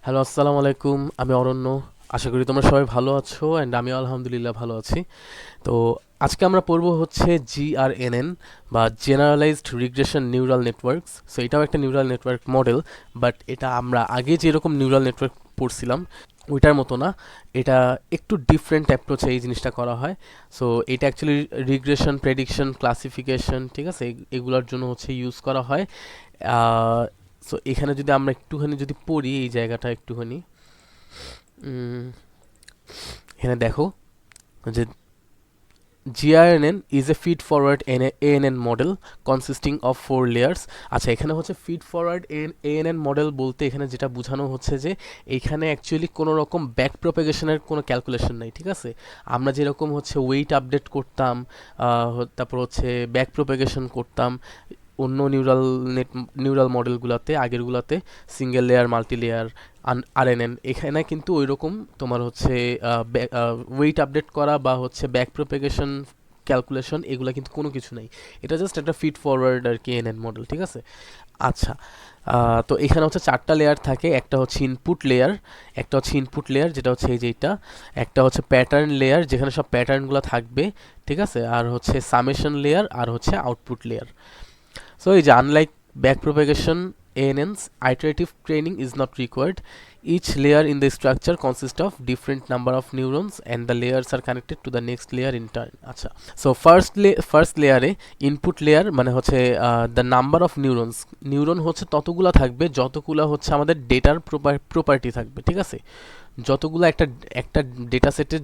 Hello, আসসালামু আলাইকুম। আমি অরণ্য। আশা করি তোমরা সবাই ভালো আছো অ্যান্ড আমি আলহামদুলিল্লাহ ভালো আছি। তো আজকে আমরা পড়ব হচ্ছে জিআরএনএন বা generalised regression neural networks. So এটাও একটা নিউরাল নেটওয়ার্ক মডেল, বাট এটা আমরা আগে যেরকম নিউরাল নেটওয়ার্ক পড়ছিলাম ওইটার মতো না। এটা একটু ডিফারেন্ট অ্যাপ্রোচে এই জিনিসটা করা হয়। সো এটা অ্যাকচুয়ালি রিগ্রেশন, প্রেডিকশন, ক্লাসিফিকেশন, ঠিক আছে, এগুলোর জন্য হচ্ছে ইউজ করা হয়। সো এখানে যদি আমরা একটুখানি যদি পড়ি এই জায়গাটা একটুখানি, উম, এখানে দেখো যে GRNN is a feed forward ANN model consisting of 4 layers। আচ্ছা, এখানে হচ্ছে ফিড ফরওয়ার্ড ANN মডেল বলতে এখানে যেটা বোঝানো হচ্ছে যে এখানে অ্যাকচুয়ালি কোনো রকম ব্যাক প্রপাগেশনের কোনো ক্যালকুলেশন নাই, ঠিক আছে। আমরা যেরকম হচ্ছে ওয়েট আপডেট করতাম, তারপর হচ্ছে ব্যাক প্রপাগেশন করতাম অন্য নিউরাল মডেলগুলোতে, আগেরগুলোতে single layer, multi layer, RNN, এখানে কিন্তু ওই রকম তোমার হচ্ছে ওয়েট আপডেট করা বা হচ্ছে ব্যাক প্রোপাগেশন ক্যালকুলেশন এগুলো কিন্তু কোনো কিছু নাই। এটা জাস্ট একটা ফিড ফরওয়ার্ড আর কি এনএন মডেল, ঠিক আছে। আচ্ছা, তো এখানে হচ্ছে 4টা লেয়ার থাকে। একটা হচ্ছে ইনপুট লেয়ার যেটা হচ্ছে এই যেটা, একটা হচ্ছে প্যাটার্ন লেয়ার যেখানে সব প্যাটার্নগুলো থাকবে, ঠিক আছে, আর হচ্ছে সামেশন লেয়ার, আর হচ্ছে output layer. So, is unlike backpropagation, ANN's iterative training is not required. Each layer in the structure consists of different number of neurons and the layers are connected to the next layer in turn. আচ্ছা, so first layer এ input layer মানে হচ্ছে the number of neurons, neuron হচ্ছে ততগুলা থাকবে যতগুলা হচ্ছে আমাদের ডেটার property থাকবে, ঠিক আছে। যতগুলো একটা একটা ডেটা সেটে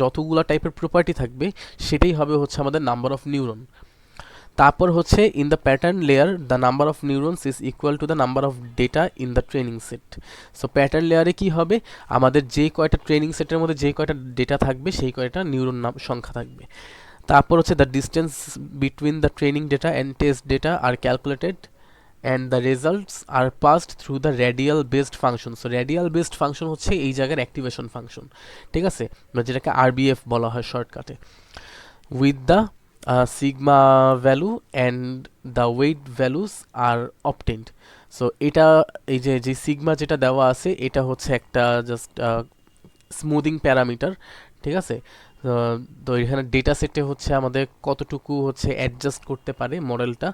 যতগুলা টাইপের প্রপার্টি থাকবে সেটাই হবে হচ্ছে আমাদের নাম্বার অফ নিউরন। তারপর হচ্ছে in the pattern layer the number of neurons is equal to the number of data in the training set. So pattern লেয়ারে কি হবে, আমাদের যে কয়টা ট্রেনিং সেটের মধ্যে যে কয়টা ডেটা থাকবে সেই কয়টা নিউরন সংখ্যা থাকবে। তারপর হচ্ছে the distance between the training data and test data are calculated and the results are passed through the radial based function. So radial based function হচ্ছে এই জায়গার অ্যাক্টিভেশন ফাংশন, ঠিক আছে, যেটাকে আরবিএফ বলা হয় শর্টকাটে। With the sigma value and the weight values are obtained। So এটা এই যে সিগমা যেটা দেওয়া আছে এটা হচ্ছে একটা জাস্ট স্মুদিং প্যারামিটার, ঠিক আছে। তো এখানে ডেটা সেটে হচ্ছে আমাদের কতটুকু হচ্ছে অ্যাডজাস্ট করতে পারে মডেলটা,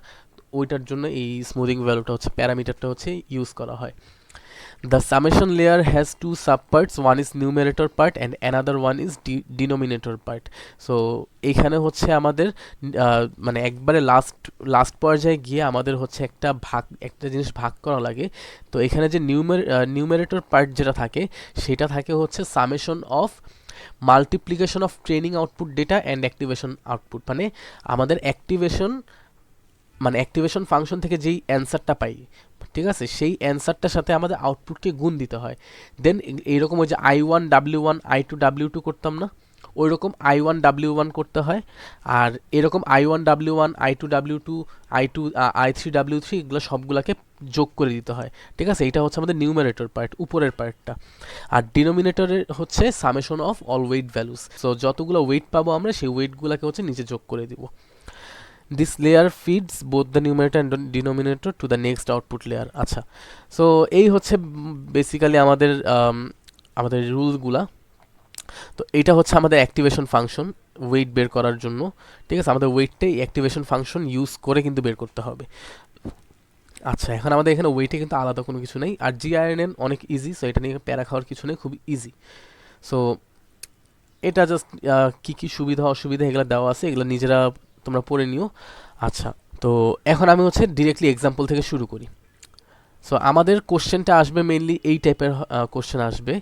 ওইটার জন্য এই স্মুদিং ভ্যালুটা হচ্ছে প্যারামিটারটা হচ্ছে ইউজ করা হয়। The summation layer has two subparts, one is numerator part and another one is denominator part। So এখানে হচ্ছে আমাদের মানে একবারে লাস্ট পর্যায়ে গিয়ে আমাদের হচ্ছে একটা জিনিস ভাগ করা লাগে। তো এখানে যে নিউমেরেটর পার্ট যেটা থাকে সেটা থাকে হচ্ছে summation of multiplication of training output data and activation output, মানে আমাদের অ্যাক্টিভেশন ফাংশন থেকে যেই অ্যান্সারটা পাই, ঠিক আছে, সেই অ্যান্সারটার সাথে আমাদের আউটপুটকে গুণ দিতে হয়। দেন এইরকম ওই যে I1 W1 I2 W2 করতাম না, ওই রকম I1 W1 করতে হয়। আর এরকম I1 W1 I2 W2 I3 W3 এগুলো সবগুলোকে যোগ করে দিতে হয়, ঠিক আছে। এটা হচ্ছে আমাদের নিউমারেটর পার্ট, উপরের পার্টটা। আর ডিনোমিনেটরের হচ্ছে summation of all weight values. So যতগুলো ওয়েট পাবো আমরা সেই ওয়েটগুলোকে হচ্ছে নিচে যোগ করে দিব। This layer feeds both the numerator and denominator to the next output layer। আচ্ছা, সো এই হচ্ছে বেসিক্যালি আমাদের রুলসগুলা। তো এটা হচ্ছে আমাদের অ্যাক্টিভেশন ফাংশন ওয়েট বের করার জন্য, ঠিক আছে। আমাদের ওয়েটটাই অ্যাক্টিভেশন ফাংশন ইউজ করে কিন্তু বের করতে হবে। আচ্ছা, এখন আমাদের এখানে ওয়েটে কিন্তু আলাদা কোনো কিছু নেই। আর জিআরএনএন অনেক ইজি, সো এটা নিয়ে প্যারা খাওয়ার কিছু নেই, খুব ইজি। সো এটা জাস্ট কী কী সুবিধা অসুবিধা এগুলো দেওয়া আছে, এগুলো নিজেরা তোমরা পড়ে নিও। আচ্ছা, তো এখন আমি হচ্ছে ডিরেক্টলি এক্সাম্পল থেকে শুরু করি। সো আমাদের কোশ্চেনটা আসবে মেইনলি এই টাইপের কোশ্চেন আসবে।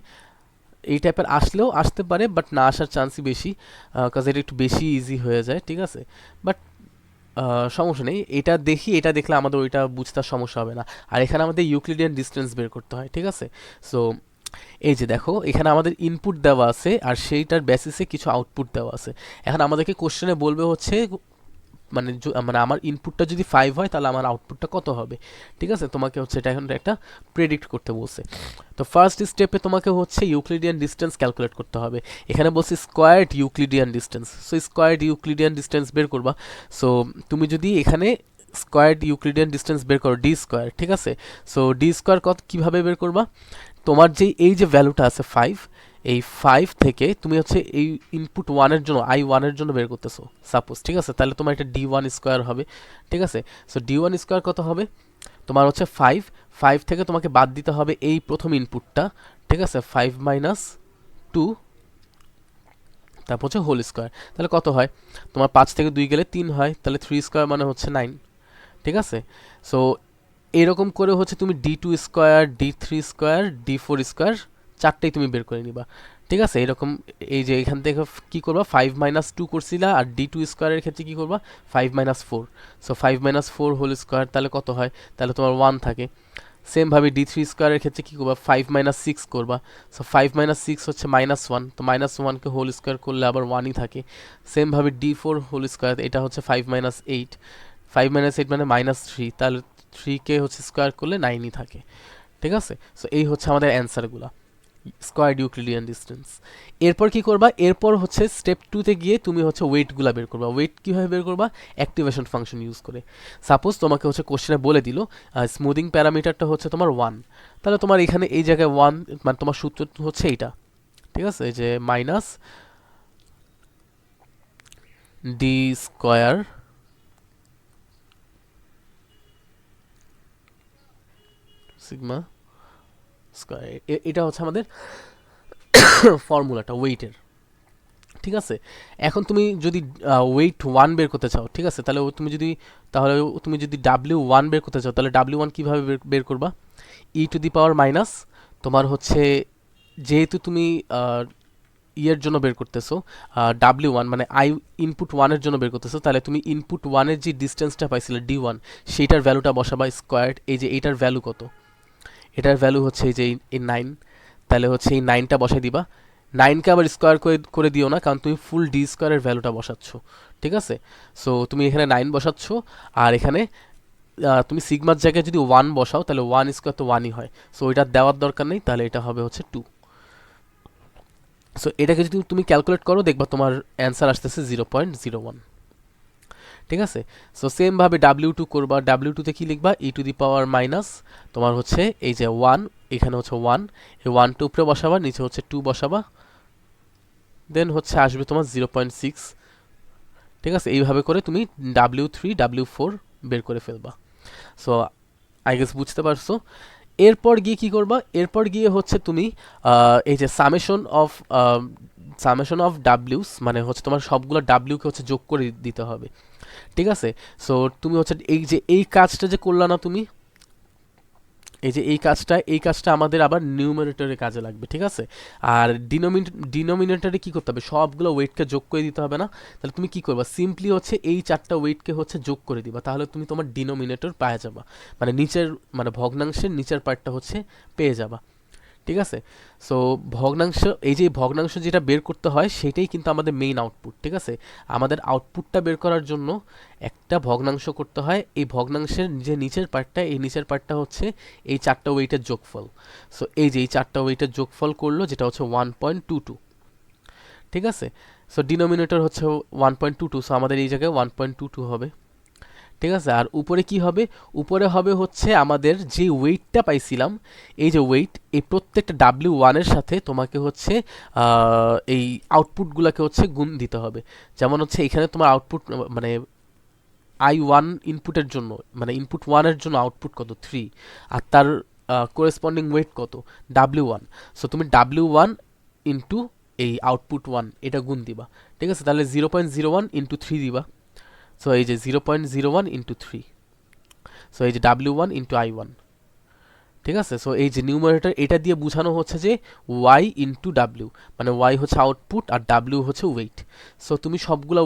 এই টাইপের আসলেও আসতে পারে, বাট না আসার চান্সই বেশি, কাজ এটা একটু বেশি ইজি হয়ে যায়, ঠিক আছে। বাট সমস্যা নেই, এটা দেখলে আমাদের ওইটা বুঝতে সমস্যা হবে না। আর এখানে আমাদের ইউক্লিডিয়ান ডিস্টেন্স বের করতে হয়, ঠিক আছে। সো এই যে দেখো এখানে আমাদের ইনপুট দেওয়া আছে আর সেইটার বেসিসে কিছু আউটপুট দেওয়া আছে। এখন আমাদেরকে কোশ্চেনে বলবে হচ্ছে মানে আমার ইনপুটটা যদি 5 হয় তাহলে আমার আউটপুটটা কত হবে, ঠিক আছে। তোমাকে হচ্ছে এটা এখন একটা প্রেডিক্ট করতে বলছে। তো ফার্স্ট স্টেপে তোমাকে হচ্ছে ইউক্লিডিয়ান ডিস্টেন্স ক্যালকুলেট করতে হবে। এখানে বলছে squared Euclidean distance. So squared Euclidean distance বের করবা। সো তুমি যদি এখানে স্কোয়ার্ড ইউক্লিডিয়ান ডিস্টেন্স বের করো ডি স্কোয়ার, ঠিক আছে। সো ডি স্কোয়ার কত কীভাবে বের করবা, তোমার যে এই যে ভ্যালুটা আছে 5, এই 5 থেকে তুমি হচ্ছে এই ইনপুট 1 এর জন্য i1 এর জন্য বের করতেছো সাপোজ, ঠিক আছে? তাহলে তোমার এটা d1 স্কয়ার হবে, ঠিক আছে? সো d1 স্কয়ার কত হবে? তোমার হচ্ছে 5 থেকে তোমাকে বাদ দিতে হবে এই প্রথম ইনপুটটা, ঠিক আছে? 5 মাইনাস 2, তারপর হচ্ছে হোল স্কয়ার। তাহলে কত হয়? তোমার 5 থেকে 2 গেলে 3 হয়, তাহলে 3 স্কয়ার মানে হচ্ছে 9, ঠিক আছে? সো এরকম করে হচ্ছে তুমি d2 square, d3 square, d4 square চারটেই তুমি বের করে নিবা, ঠিক আছে? এরকম এই যে এখান থেকে কি করবা, 5 মাইনাস 2 করছিলা, আর d2 স্কয়ারের ক্ষেত্রে কি করবা, 5 minus 4। So 5 minus 4 whole square, তাহলে কত হয়? তাহলে তোমার 1 থাকে। সেম ভাবে d3 স্কয়ারের ক্ষেত্রে কি করবা, 5 মাইনাস 6 করবা। সো 5 মাইনাস 6 হচ্ছে -1, তো -1 কে হোল স্কয়ার করলে আবার 1ই থাকে। সেম ভাবে d4 হোল স্কয়ার, এটা হচ্ছে 5 মাইনাস 8, 5 মাইনাস 8 মানে -3, তাহলে 3 কে হচ্ছে স্কয়ার করলে 9ই থাকে, ঠিক আছে? সো এই হচ্ছে আমাদের অ্যান্সারগুলা, স্কয়ার্ড ইউক্লিডিয়ান ডিস্টেন্স। এরপর কি করবা, এরপর হচ্ছে স্টেপ 2 তে গিয়ে তুমি হচ্ছে ওয়েটগুলা বের করবা। ওয়েট কিভাবে বের করবা? অ্যাক্টিভেশন ফাংশন ইউজ করে। সাপোজ তোমাকে হচ্ছে কোশ্চেনে বলে দিল স্মুদিং প্যারামিটারটা হচ্ছে তোমার 1, তাহলে তোমার এখানে এই জায়গায় 1 মানে তোমার সূত্র হচ্ছে এইটা, ঠিক আছে? এই যে minus D square sigma square, এটা হচ্ছে আমাদের ফর্মুলাটা ওয়েটের, ঠিক আছে? এখন তুমি যদি ওয়েট 1 বের করতে চাও, ঠিক আছে? তুমি যদি W1 বের করতে চাও, তাহলে W1 কিভাবে বের করবা? ই টু দি পাওয়ার মাইনাস, তোমার হচ্ছে যেহেতু তুমি ইয়ের জন্য বের করতেছো W1 মানে ইনপুট 1 এর জন্য বের করতেছো, তাহলে তুমি ইনপুট 1 এর যে ডিসটেন্সটা পাইছিলে D1, সেইটার ভ্যালুটা বসাবা স্কয়ার্ড। এই যে এইটার ভ্যালু কত? এটার ভ্যালু হচ্ছে এই যে এই 9, তাহলে হচ্ছে এই 9টা বসাই দিবা। 9কে আবার স্কোয়ার করে দিও না, কারণ তুমি ফুল ডি স্কোয়ারের ভ্যালুটা বসাচ্ছ, ঠিক আছে? সো তুমি এখানে 9 বসাচ্ছ, আর এখানে তুমি সিগমার জায়গায় যদি 1 বসাও, তাহলে 1 স্কোয়ার তো 1ই হয়। সো এটা দেওয়ার দরকার নেই, তাহলে এটা হবে হচ্ছে 2। সো এটাকে যদি তুমি ক্যালকুলেট করো, দেখবা তোমার অ্যান্সার আসতেছে 0.01, ঠিক আছে? সো সেম ভাবে W2 করবা। W2 তে কি লিখবা? ই টু দি পাওয়ার মাইনাস, তোমার হচ্ছে এই যে 1, এখানে হচ্ছে 1, এই 1টা উপরে বসাবা, নিচে হচ্ছে 2 বসাবা, দেন হচ্ছে আসবে তোমার 0.6, ঠিক আছে? এইভাবে করে তুমি W3 W4 বের করে ফেলবা। সো আই গেস বুঝতে পারছো। এরপর গিয়ে কি করবা? এরপর গিয়ে হচ্ছে তুমি এই যে সামেশন অফ ডাব্লিউস, মানে হচ্ছে তোমার সবগুলো ডাব্লিউকে হচ্ছে যোগ করে দিতে হবে, ঠিক আছে? সো তুমি হচ্ছে এই যে এই কাজটা যে করলা না তুমি, এই যে এই কাজটা আমাদের আবার নিউমারেটরে কাজে লাগবে, ঠিক আছে? আর ডিনোমিনেটরে কি করতে হবে? সবগুলো ওয়েটকে যোগ করে দিতে হবে না? তাহলে তুমি কি করবা? সিম্পলি হচ্ছে এই চারটা ওয়েটকে হচ্ছে যোগ করে দিবা, তাহলে তুমি তোমার ডিনোমিনেটর পেয়ে যাবা, মানে নিচের মানে ভগ্নাংশের নিচের পার্টটা হচ্ছে পেয়ে যাবা, ঠিক আছে? সো ভগ্নাংশ, এই যে ভগ্নাংশ যেটা বের করতে হয় সেটাই কিন্তু আমাদের মেইন আউটপুট, ঠিক আছে? আমাদের আউটপুটটা বের করার জন্য একটা ভগ্নাংশ করতে হয়। এই ভগ্নাংশের যে নিচের পার্টটা, এই নিচের পার্টটা হচ্ছে এই চারটা ওয়েটের যোগফল। সো এই যে এই চারটা ওয়েটের যোগফল করলো, যেটা হচ্ছে 1.22, ঠিক আছে? সো ডিনোমিনেটর হচ্ছে 1.22, সো আমাদের এই জায়গায় 1.22 হবে, ঠিক আছে? আর উপরে কি হবে? উপরে হবে হচ্ছে আমাদের যে ওয়েটটা পাইছিলাম, এই যে ওয়েট, এই প্রত্যেকটা W1 এর সাথে তোমাকে হচ্ছে এই আউটপুটগুলোকে হচ্ছে গুণ দিতে হবে। যেমন হচ্ছে এখানে তোমার আউটপুট মানে I1 ইনপুটের জন্য, মানে ইনপুট 1 এর জন্য আউটপুট কত? 3, আর তার কোরেসপন্ডিং ওয়েট কত? W1। সো তুমি W1 ইন্টু এই আউটপুট 1 এটা গুণ দিবা, ঠিক আছে? তাহলে 0.01 ইন্টু 3 দিবা। সো এই যে 0.01 ইন্টু 3, সো এই যে W1 ইন্টু I1, ঠিক আছে? সো এই যে নিউমারেটর, এটা দিয়ে বোঝানো হচ্ছে যে y ইন্টু ডাব্লিউ, মানে y হচ্ছে আউটপুট আর ডাব্লিউ হচ্ছে ওয়েট। সো তুমি সবগুলা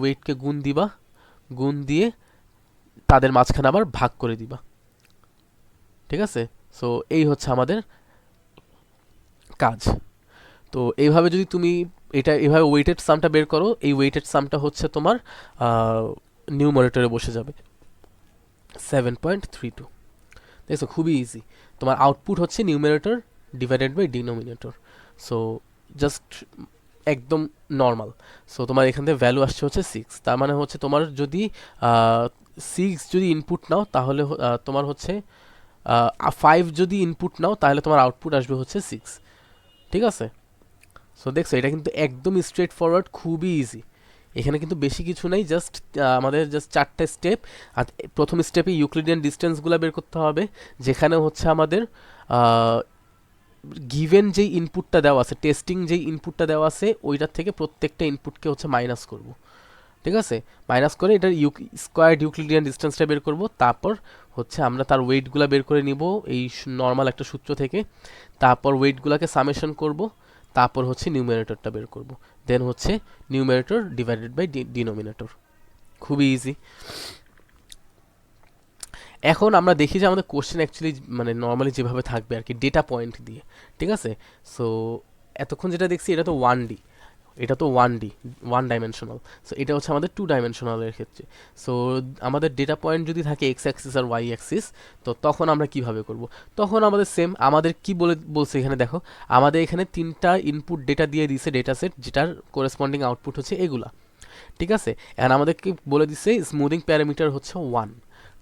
ওয়েটকে গুণ দিবা, গুণ দিয়ে তাদের মাঝখানে আবার ভাগ করে দিবা, ঠিক আছে? সো এই হচ্ছে আমাদের কাজ। তো এইভাবে যদি তুমি এটা এভাবে ওয়েটেড সামটা বের করো, এই ওয়েটেড সামটা হচ্ছে তোমার নিউমারেটরে বসে যাবে 7.32। দেখছো, খুবই ইজি। তোমার আউটপুট হচ্ছে numerator divided by denominator. So just একদম নর্মাল। সো তোমার এখান থেকে ভ্যালু আসছে হচ্ছে 6, তার মানে হচ্ছে তোমার যদি 6 যদি ইনপুট নাও, তাহলে তোমার হচ্ছে 5 যদি ইনপুট নাও তাহলে তোমার আউটপুট আসবে হচ্ছে 6, ঠিক আছে? সো দেখছো এটা কিন্তু একদম স্ট্রেট ফরওয়ার্ড, খুবই ইজি। এখানে কিন্তু বেশি কিছু নেই, জাস্ট আমাদের জাস্ট 4টে স্টেপ। আর প্রথম স্টেপে ইউক্লিডিয়ান ডিস্টেন্সগুলো বের করতে হবে, যেখানে হচ্ছে আমাদের গিভেন যেই ইনপুটটা দেওয়া আছে, টেস্টিং যেই ইনপুটটা দেওয়া আছে ওইটার থেকে প্রত্যেকটা ইনপুটকে হচ্ছে মাইনাস করব, ঠিক আছে? মাইনাস করে এটার স্কোয়ার্ড ইউক্লিডিয়ান ডিস্টেন্সটা বের করব, তারপর হচ্ছে আমরা তার ওয়েটগুলো বের করে নিব এই নর্মাল একটা সূত্র থেকে, তারপর ওয়েটগুলোকে সামেশন করব, তারপর হচ্ছে নিউমারেটরটা বের করব, দেন হচ্ছে নিউমারেটর ডিভাইডেড বাই ডিনোমিনেটর। খুবই ইজি। এখন আমরা দেখি যে আমাদের কোশ্চেন অ্যাকচুয়ালি মানে নর্মালি যেভাবে থাকবে আর কি, ডেটা পয়েন্ট দিয়ে, ঠিক আছে? সো এতক্ষণ যেটা দেখছি এটা তো 1D, এটা তো 1D, 1 ডাইমেনশনাল। সো এটা হচ্ছে আমাদের 2 ডাইমেনশনালের ক্ষেত্রে। সো আমাদের ডেটা পয়েন্ট যদি থাকে এক্স অ্যাক্সিস আর ওয়াই অ্যাক্সিস, তো তখন আমরা কিভাবে করব? তখন আমাদের সেম, আমাদের কি বলছে এখানে দেখো, আমাদের এখানে 3টা ইনপুট ডেটা দিয়ে দিয়েছে ডেটা সেট, যেটার কোরেসপন্ডিং আউটপুট হচ্ছে এগুলা, ঠিক আছে? এখন আমাদেরকে বলে দিচ্ছে স্মুদিং প্যারামিটার হচ্ছে 1,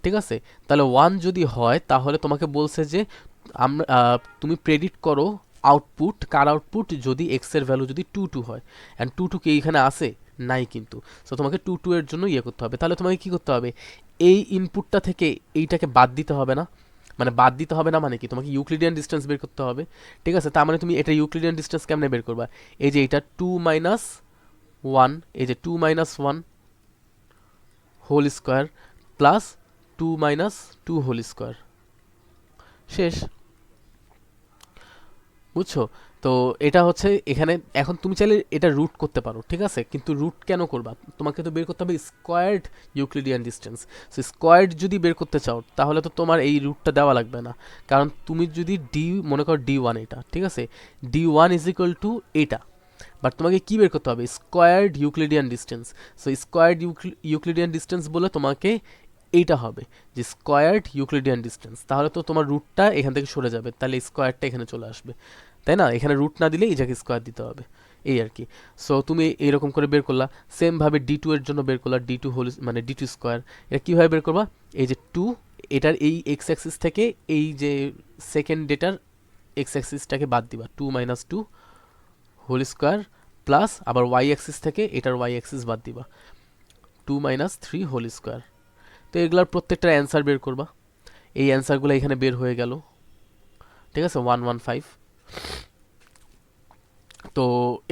ঠিক আছে? তাহলে 1 যদি হয় তাহলে তোমাকে বলছে যে আমরা তুমি প্রেডিক্ট করো আউটপুট, কার আউটপুট, যদি এক্স এর ভ্যালু যদি 2 হয়, অ্যান্ড 2 কি এইখানে আসে? নাই কিন্তু। সো তোমাকে 2 এর জন্য ইয়ে করতে হবে। তাহলে তোমাকে কি করতে হবে? এই ইনপুটটা থেকে এইটাকে বাদ দিতে হবে না? মানে বাদ দিতে হবে না মানে কি, তোমাকে ইউক্লিডিয়ান ডিস্টেন্স বের করতে হবে, ঠিক আছে? তার মানে তুমি এটা ইউক্লিডিয়ান ডিস্টেন্স কেমনে বের করবা? এই যে এটা 2 মাইনাস 1, এই যে 2 minus 1 whole square plus 2 minus 2 whole square, শেষ। বুঝছো? তো এটা হচ্ছে এখানে, এখন তুমি চাইলে এটা রুট করতে পারো, ঠিক আছে? কিন্তু রুট কেন করবা? তোমাকে তো বের করতে হবে squared Euclidean distance. So squared যদি বের করতে চাও তাহলে তো তোমার এই রুটটা দেওয়া লাগবে না, কারণ তুমি যদি মনে করো D1 এটা, ঠিক আছে? D1 ইজ ইকুয়াল টু এটা, বাট তোমাকে কি বের করতে হবে? Squared Euclidean distance. So squared Euclidean distance বলে তোমাকে এইটা হবে যে স্কোয়ার্ড ইউক্লিডিয়ান ডিস্টেন্স, তাহলে তো তোমার রুটটা এখান থেকে সরে যাবে, তাহলে স্কোয়ারটা এখানে চলে আসবে, তাই না? এখানে রুট না দিলে এই জায়গায় স্কোয়ার দিতে হবে, এই আর কি। সো তুমি এইরকম করে বের করলা, সেমভাবে D2 এর জন্য বের করলা, D2 হোল মানে D2 স্কোয়ার। এটা কীভাবে বের করবা? এই যে 2, এটার এই এক্স অ্যাক্সিস থেকে এই যে সেকেন্ড ডেটার এক্স অ্যাক্সিসটাকে বাদ দিবা, 2 মাইনাস 2 হোল স্কোয়ার প্লাস আবার ওয়াই অ্যাক্সিস থেকে এটার ওয়াই অ্যাক্সিস বাদ দিবা, 2 মাইনাস 3 হোল স্কোয়ার। তো এগুলার প্রত্যেকটার অ্যান্সার বের করবা, এই অ্যান্সারগুলো এখানে বের হয়ে গেল, ঠিক আছে? 115। তো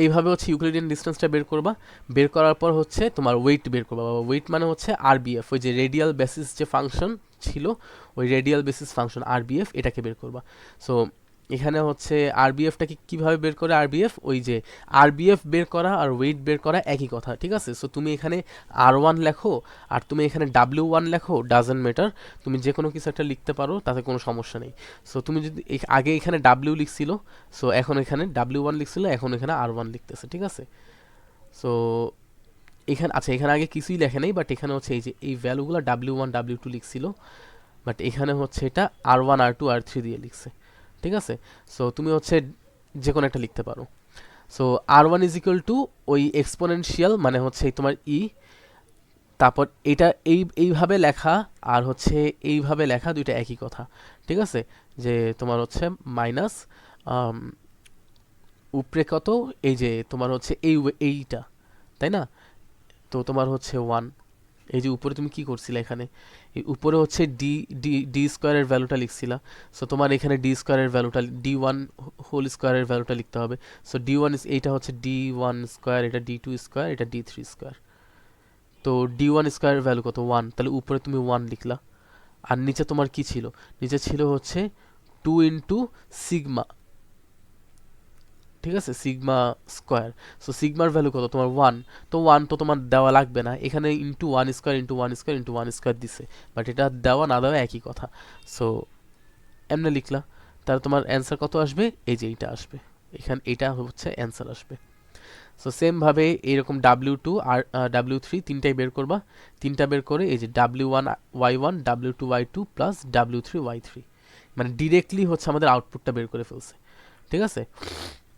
এইভাবে হচ্ছে ইউক্লিডিয়ান ডিস্টেন্সটা বের করবা। বের করার পর হচ্ছে তোমার ওয়েট বের করবা। ওয়েট মানে হচ্ছে আরবিএফ, ওই যে রেডিয়াল বেসিস যে ফাংশন ছিল, ওই রেডিয়াল বেসিস ফাংশন আরবিএফ, এটাকে বের করবা। সো এখানে হচ্ছে আরবিএফটাকে কিভাবে বের করে? আরবিএফ ওই যে আরবিএফ বের করা আর ওয়েট বের করা একই কথা, ঠিক আছে? সো তুমি এখানে R1 লেখো আর তুমি এখানে W1 লেখো, ডাজেন্ট ম্যাটার, তুমি যে কোনো কিছু একটা লিখতে পারো, তাতে কোনো সমস্যা নেই। সো তুমি যদি আগে এখানে W লিখছিল, সো এখন এখানে W1 লিখছিল, এখন এখানে R1 লিখতেছে, ঠিক আছে? সো এখানে আচ্ছা, এখানে আগে কিছুই লেখে নেই, বাট এখানে হচ্ছে এই যে এই ভ্যালুগুলো W1 W2 লিখছিল, বাট এখানে হচ্ছে এটা R1 R2 R3 দিয়ে লিখছে, ঠিক আছে? সো তুমি হচ্ছে যে কোনো একটা লিখতে পারো। So R1 is equal to ওই এক্সপোনেনশিয়াল মানে হচ্ছে তোমার তারপর এটা এইভাবে লেখা আর হচ্ছে এইভাবে লেখা, দুইটা একই কথা, ঠিক আছে? যে তোমার হচ্ছে মাইনাস উপরে কত, এই যে তোমার হচ্ছে এইটা, তাই না? তো তোমার হচ্ছে 1, এই যে উপরে তুমি কি করছিলে এখানে, এই উপরে হচ্ছে ডি ডি ডি স্কোয়ারের ভ্যালুটা লিখছিলা। সো তোমার এখানে ডি স্কোয়ারের ভ্যালুটা D1 হোল স্কোয়ারের ভ্যালুটা লিখতে হবে। সো D1 এইটা হচ্ছে D1 স্কোয়ার, এটা D2 স্কোয়ার, এটা D3 স্কোয়ার। তো D1 স্কোয়ারের ভ্যালু কত? 1, তাহলে উপরে তুমি 1 লিখলা। আর নিচে তোমার কি ছিল? নিচে ছিল হচ্ছে 2 ইন্টু সিগমা, ঠিক আছে? Sigma square. সো সিগমার ভ্যালু কত? তোমার 1। তো 1 তো তোমার দেওয়া লাগবে না, এখানে into 1 square into 1 square into 1 square দিছে, বাট এটা দেওয়া না দেওয়া একই কথা। সো এমনি লিখলা, তাহলে তোমার অ্যান্সার কত আসবে? এই যে এইটা আসবে, এখানে এটা হচ্ছে অ্যান্সার আসবে। সো সেমভাবে এইরকম W2 আর W3 তিনটাই বের করবা। তিনটা বের করে এই যে W1 Y1 W2 Y2 plus W3 Y3, মানে ডিরেক্টলি হচ্ছে আমাদের আউটপুটটা বের করে ফেলছে, ঠিক আছে?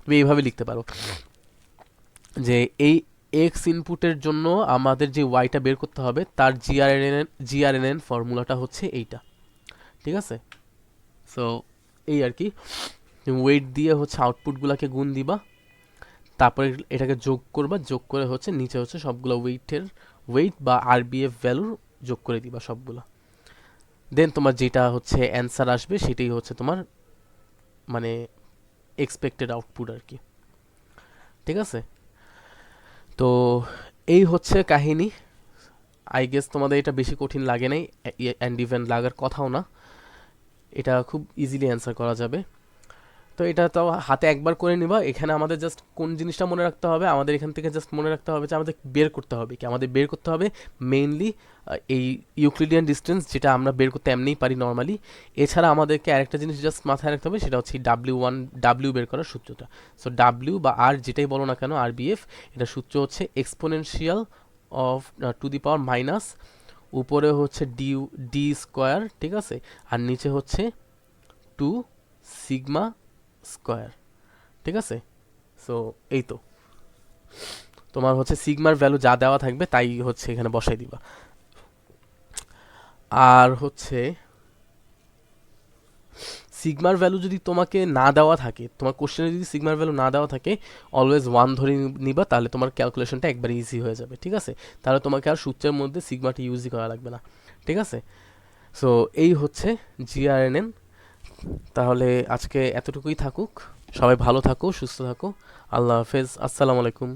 তুমি এইভাবে লিখতে পারো যে এই এক্স ইনপুটের জন্য আমাদের যে ওয়াইটা বের করতে হবে তার জিআরএনএন ফর্মুলাটা হচ্ছে এইটা, ঠিক আছে? সো এই আর কি, তুমি ওয়েট দিয়ে হচ্ছে আউটপুটগুলোকে গুণ দিবা, তারপরে এটাকে যোগ করবা, যোগ করে হচ্ছে নিচে হচ্ছে সবগুলো ওয়েট বা আরবিএফ ভ্যালুর যোগ করে দিবা সবগুলো। দেন তোমার যেটা হচ্ছে অ্যান্সার আসবে সেটাই হচ্ছে তোমার মানে এক্সপেক্টেড আউটপুট আর কি। ঠিক আছে, তো এই হচ্ছে কাহিনী। আই গেস তোমাদের এটা বেশি কঠিন লাগে নাই, অ্যান্ড ইভেন লাগার কথাও না, এটা খুব ইজিলি অ্যান্সার করা যাবে। তো এটা তো হাতে একবার করে নিবা। এখানে আমাদের জাস্ট কোন জিনিসটা মনে রাখতে হবে, আমাদের এখান থেকে জাস্ট মনে রাখতে হবে যে আমাদের বের করতে হবে কি, আমাদের বের করতে হবে মেইনলি এই ইউক্লিডিয়ান ডিস্টেন্স, যেটা আমরা বের করতে এমনিই পারি নর্মালি। এছাড়া আমাদেরকে আরেকটা জিনিস জাস্ট মাথায় রাখতে হবে, সেটা হচ্ছে ডাব্লিউ বের করার সূত্রটা। সো ডাব্লিউ বা আর যেটাই বলো না কেন, আরবিএফ, এটা সূত্র হচ্ছে exponential of to the power minus, উপরে হচ্ছে ডি স্কোয়ার, ঠিক আছে, আর নিচে হচ্ছে টু সিগমা স্কোয়ার। ঠিক আছে, সো এই তো তোমার হচ্ছে সিগমার ভ্যালু যা দেওয়া থাকবে তাই হচ্ছে এখানে বসাই দিবা। আর হচ্ছে সিগমার ভ্যালু যদি তোমাকে না দেওয়া থাকে, তোমার কোশ্চেনে যদি সিগমার ভ্যালু না দেওয়া থাকে, অলওয়েজ ওয়ান ধরে নিবা, তাহলে তোমার ক্যালকুলেশনটা একবার ইজি হয়ে যাবে। ঠিক আছে, তাহলে তোমাকে আর সূত্রের মধ্যে সিগমাটা ইউজই করা লাগবে না। ঠিক আছে, সো এই হচ্ছে জিআরএনএন। তাহলে আজকে এতটুকুই থাকুক, সবাই ভালো থাকো, সুস্থ থাকো, আল্লাহ হাফেজ, আসসালামু আলাইকুম।